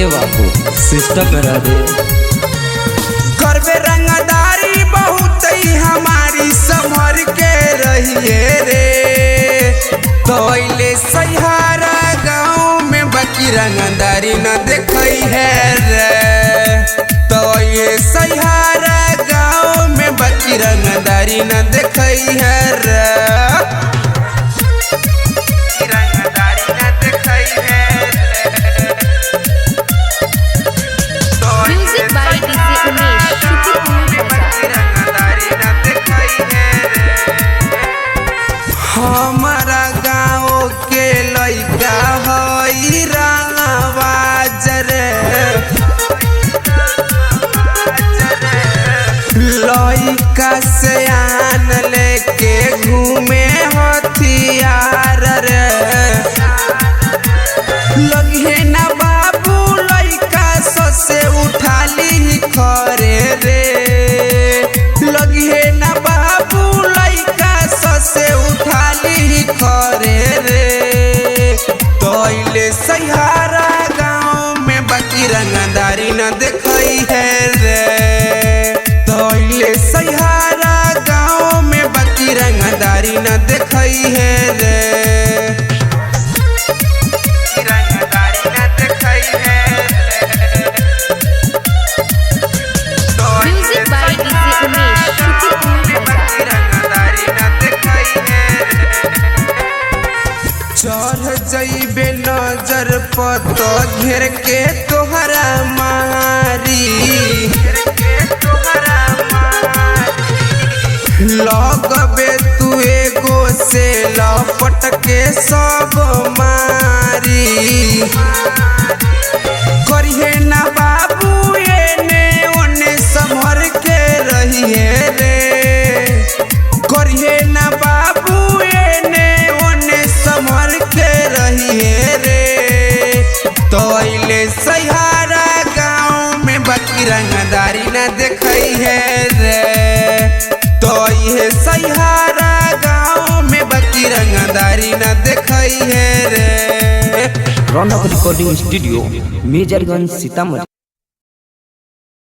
ए बापू सिस्टम करा दे। करबे रंगदारी बहुत ही हमारी संभर के रहिए रे। तोइले सहारा गाँव में बाकी रंगदारी न देखई है रे। तोइले सहारा गाँव में बाकी रंगदारी न देखई है रे। हमारा गाँव के लइका हई रंगबाज रे। लइका से आन लेके घूमे हथियार रे। लगे ना बाबू लइका से उठा ली खरे रे। लगे ना बाबू लइका से उठा ली खरे रे। तोइले सहारा गाँव में बाकी रंगदारी न देखई है रे। तोइले सहारा गाँव में बाकी रंगदारी न देखई है रे। चढ़ जइबे नजर पर तो घेर के तोहरा मारी। लगबे तू एगो से लपट के सब मारी। करिए ना बाबू एने ओने संभर के रहिए रे। करिए ना बाबू एने ओने संभर के रहिए रे। तोइले सहारा गाँव में बाकी रंगदारी न देखई है रे। तोइले सहारा गाँव में बाकी रंगदारी न देखई है रे। रौनक रिकॉर्डिंग स्टूडियो मेजरगंज सीतामढ़ी।